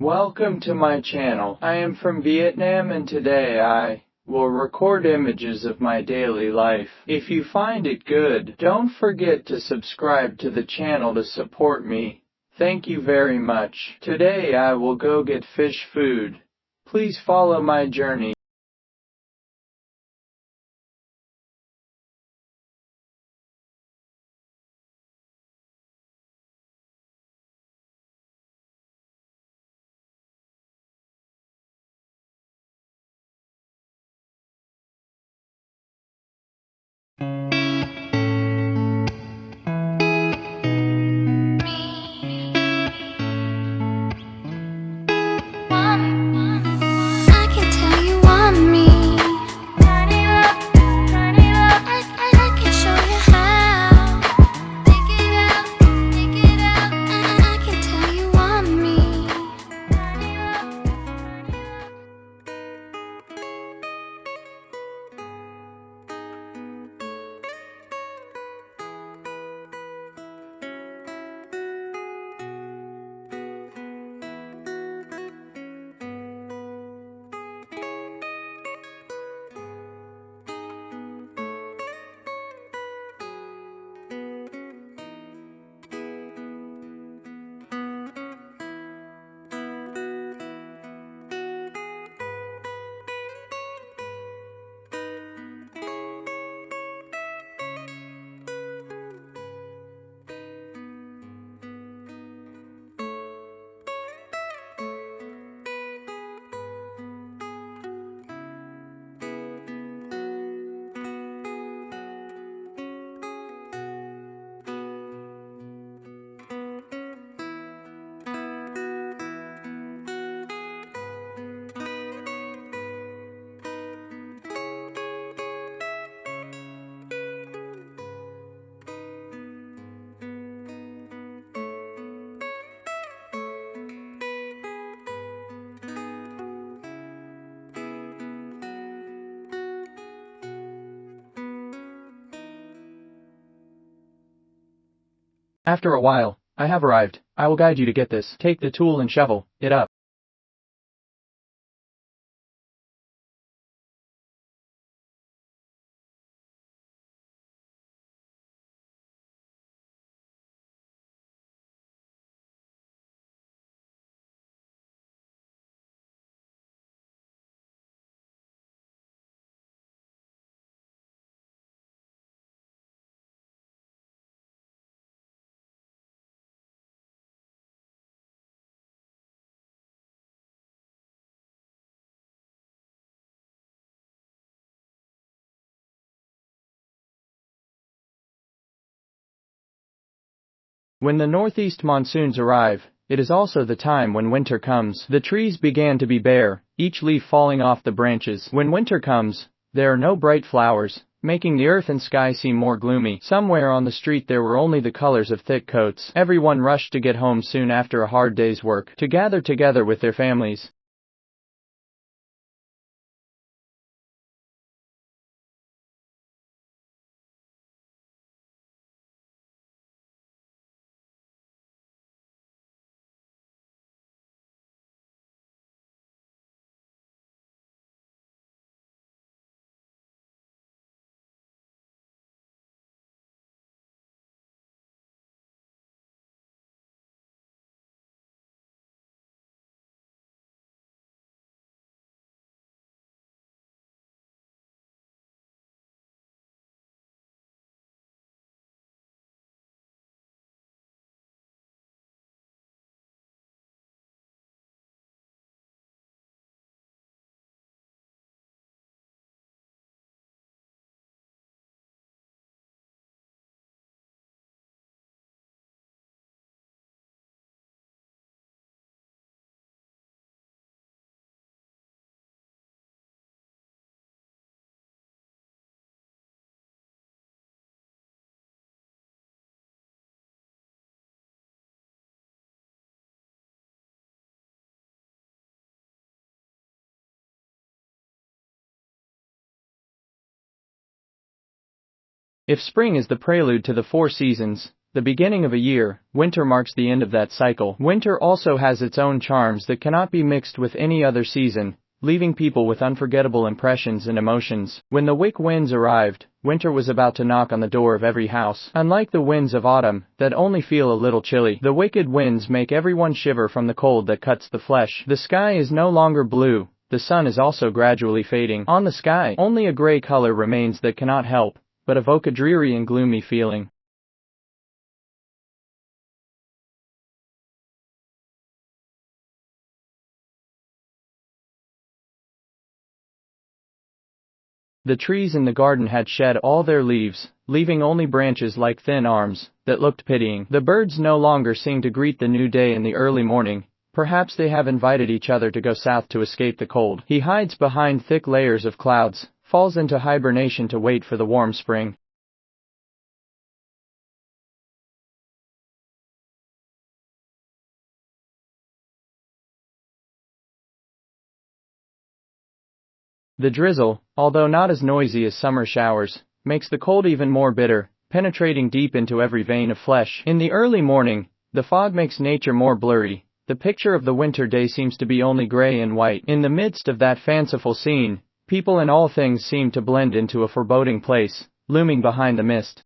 Welcome to my channel. I am from Vietnam and today I will record images of my daily life. If you find it good, don't forget to subscribe to the channel to support me. Thank you very much. Today I will go get fish food. Please follow my journey. After a while, I have arrived. I will guide you to get this. Take the tool and shovel it up. When the northeast monsoons arrive, it is also the time when winter comes. The trees began to be bare, each leaf falling off the branches. When winter comes, there are no bright flowers, making the earth and sky seem more gloomy. Somewhere on the street there were only the colors of thick coats. Everyone rushed to get home soon after a hard day's work, to gather together with their families. If spring is the prelude to the 4 seasons, the beginning of a year, winter marks the end of that cycle. Winter also has its own charms that cannot be mixed with any other season, leaving people with unforgettable impressions and emotions. When the wick winds arrived, winter was about to knock on the door of every house. Unlike the winds of autumn, that only feel a little chilly, the wicked winds make everyone shiver from the cold that cuts the flesh. The sky is no longer blue, the sun is also gradually fading. On the sky, only a gray color remains that cannot help but evoke a dreary and gloomy feeling. The trees in the garden had shed all their leaves, leaving only branches like thin arms that looked pitying. The birds no longer sing to greet the new day in the early morning. Perhaps they have invited each other to go south to escape the cold. He hides behind thick layers of clouds, falls into hibernation to wait for the warm spring. The drizzle, although not as noisy as summer showers, makes the cold even more bitter, penetrating deep into every vein of flesh. In the early morning, the fog makes nature more blurry. The picture of the winter day seems to be only gray and white. In the midst of that fanciful scene, people and all things seem to blend into a foreboding place, looming behind the mist.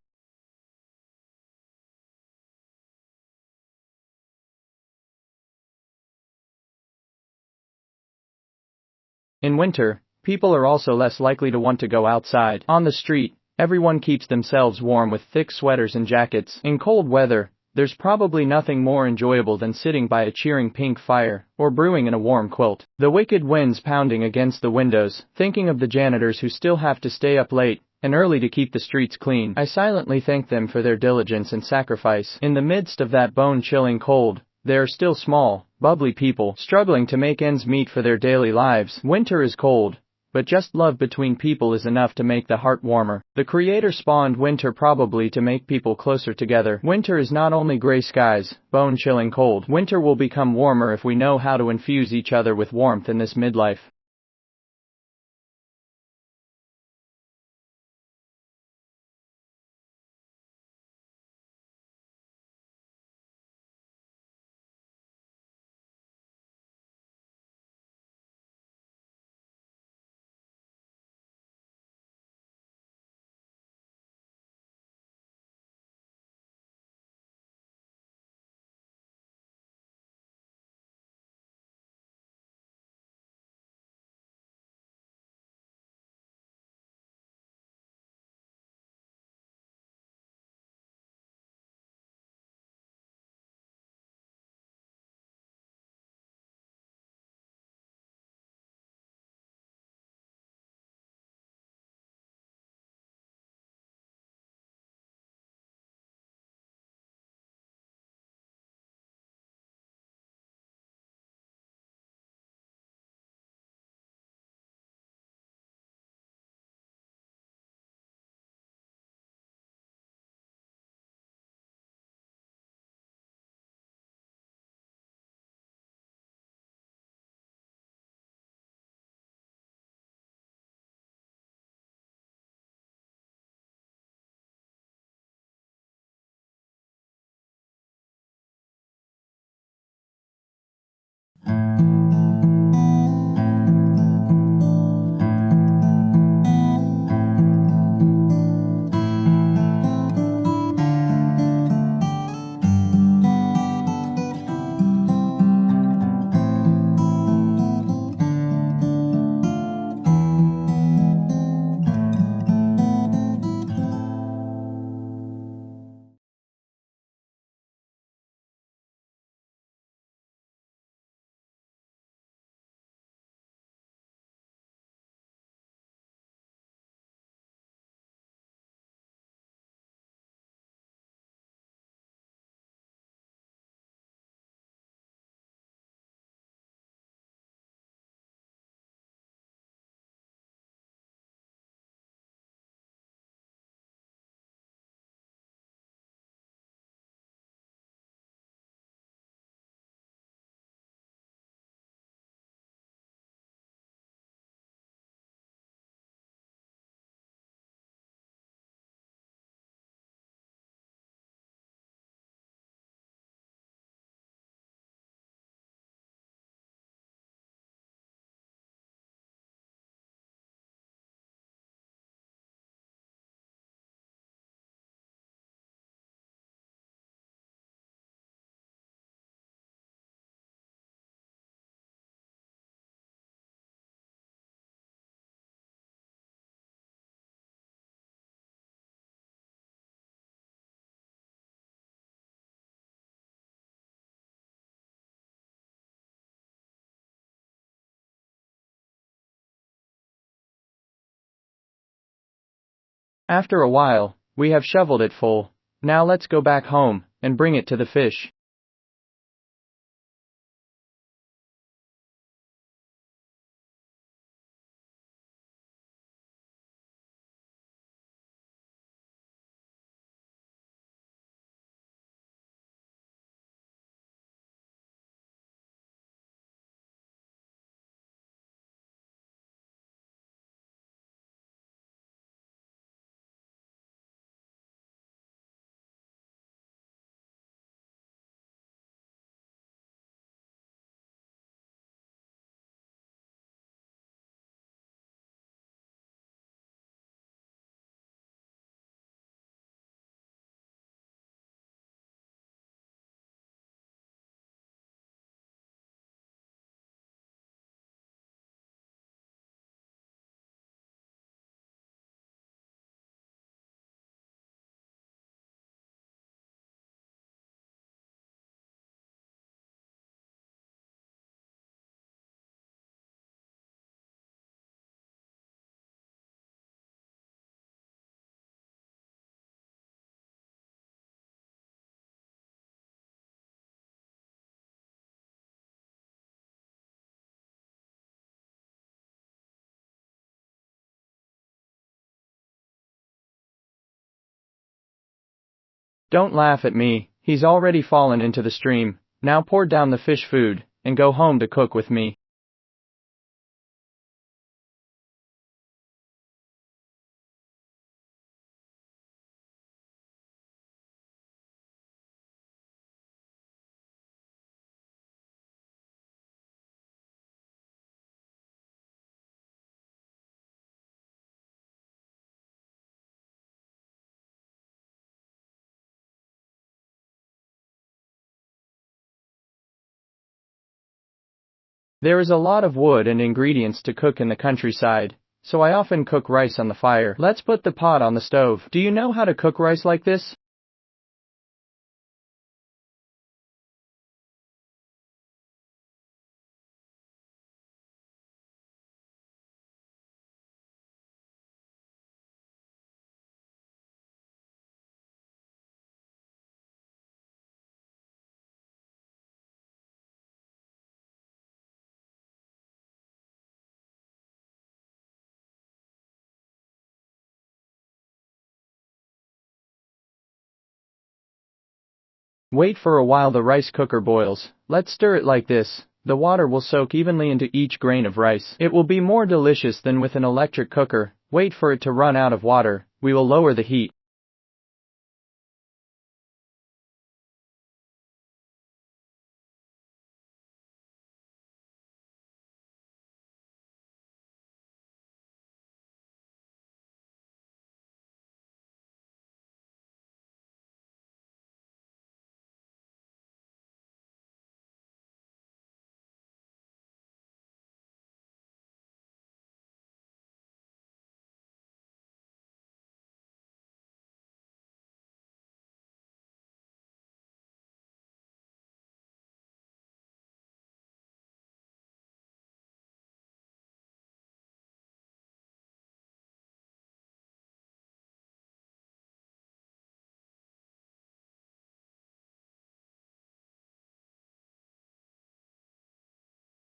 In winter, people are also less likely to want to go outside. On the street, everyone keeps themselves warm with thick sweaters and jackets. In cold weather, there's probably nothing more enjoyable than sitting by a cheering pink fire, or brewing in a warm quilt. The wicked winds pounding against the windows, thinking of the janitors who still have to stay up late and early to keep the streets clean. I silently thank them for their diligence and sacrifice. In the midst of that bone-chilling cold, they are still small, bubbly people, struggling to make ends meet for their daily lives. Winter is cold, but just love between people is enough to make the heart warmer. The Creator spawned winter probably to make people closer together. Winter is not only gray skies, bone-chilling cold. Winter will become warmer if we know how to infuse each other with warmth in this midlife. After a while, we have shoveled it full. Now let's go back home and bring it to the fish. Don't laugh at me, he's already fallen into the stream. Now pour down the fish food, and go home to cook with me. There is a lot of wood and ingredients to cook in the countryside, so I often cook rice on the fire. Let's put the pot on the stove. Do you know how to cook rice like this? Wait for a while the rice cooker boils. Let's stir it like this. The water will soak evenly into each grain of rice. It will be more delicious than with an electric cooker. Wait for it to run out of water. We will lower the heat.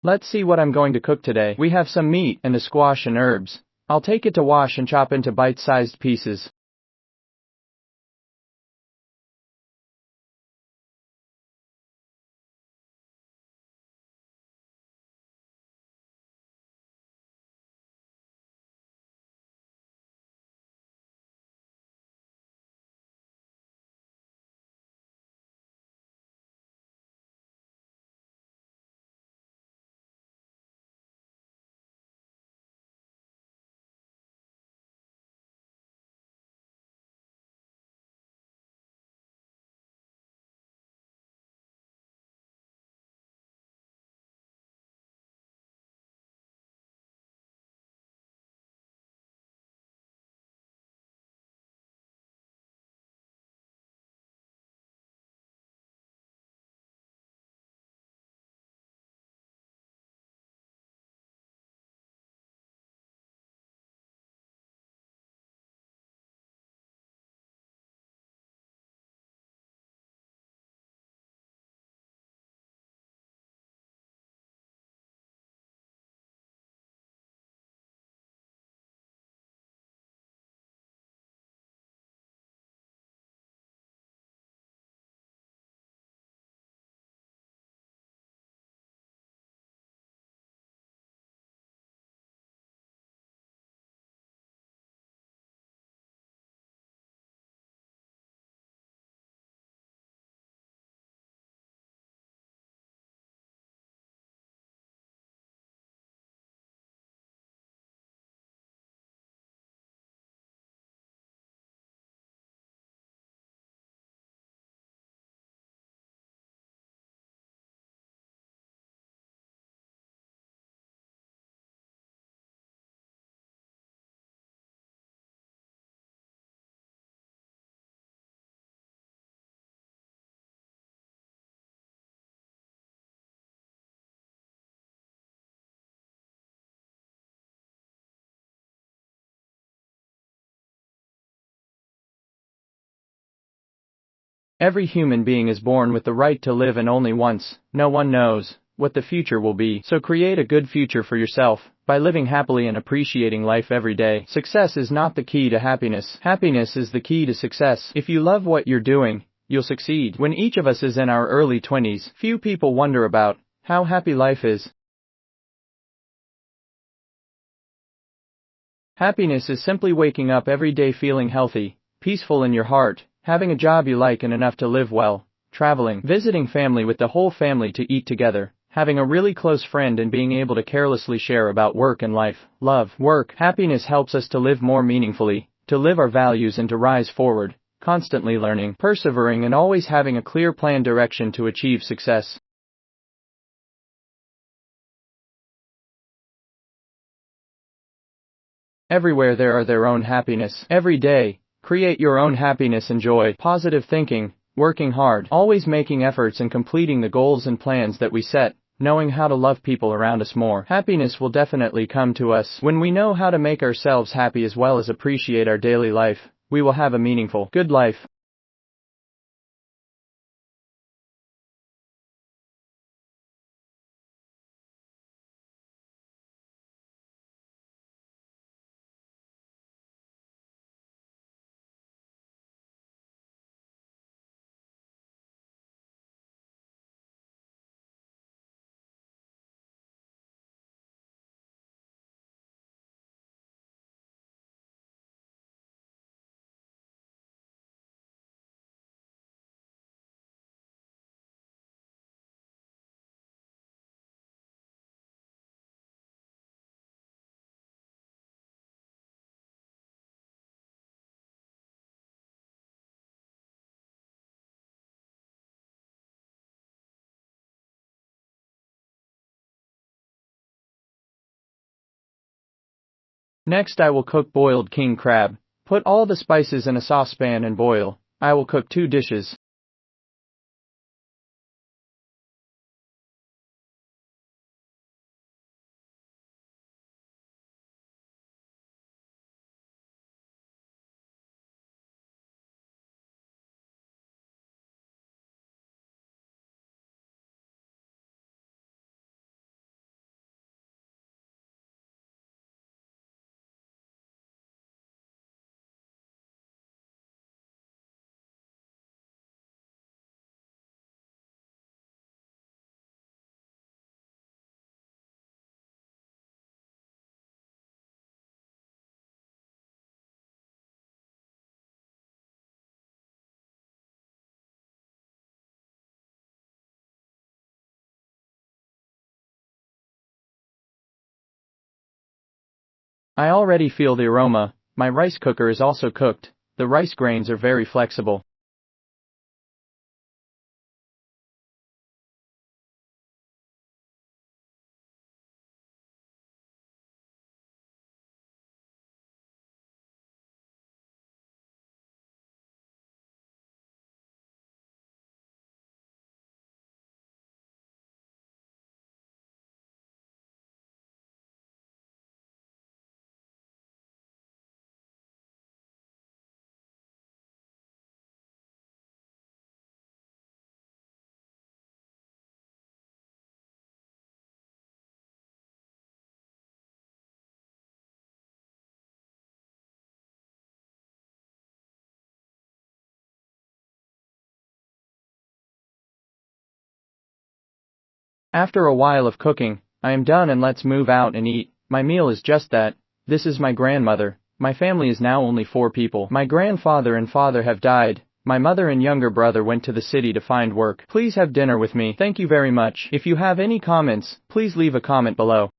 Let's see what I'm going to cook today. We have some meat and a squash and herbs. I'll take it to wash and chop into bite-sized pieces. Every human being is born with the right to live and only once. No one knows what the future will be. So create a good future for yourself by living happily and appreciating life every day. Success is not the key to happiness. Happiness is the key to success. If you love what you're doing, you'll succeed. When each of us is in our early 20s, few people wonder about how happy life is. Happiness is simply waking up every day feeling healthy, peaceful in your heart, having a job you like and enough to live well, traveling, visiting family with the whole family to eat together, having a really close friend and being able to carelessly share about work and life. Love, work, happiness helps us to live more meaningfully, to live our values and to rise forward, constantly learning, persevering and always having a clear planned direction to achieve success. Everywhere there are their own happiness. Every day, create your own happiness and joy. Positive thinking, working hard, always making efforts and completing the goals and plans that we set, knowing how to love people around us more. Happiness will definitely come to us when we know how to make ourselves happy as well as appreciate our daily life. We will have a meaningful, good life. Next I will cook boiled king crab. Put all the spices in a saucepan and boil. I will cook 2 dishes. I already feel the aroma. My rice cooker is also cooked. The rice grains are very flexible. After a while of cooking, I am done and let's move out and eat. My meal is just that. This is my grandmother. My family is now only 4 people. My grandfather and father have died. My mother and younger brother went to the city to find work. Please have dinner with me. Thank you very much. If you have any comments, please leave a comment below.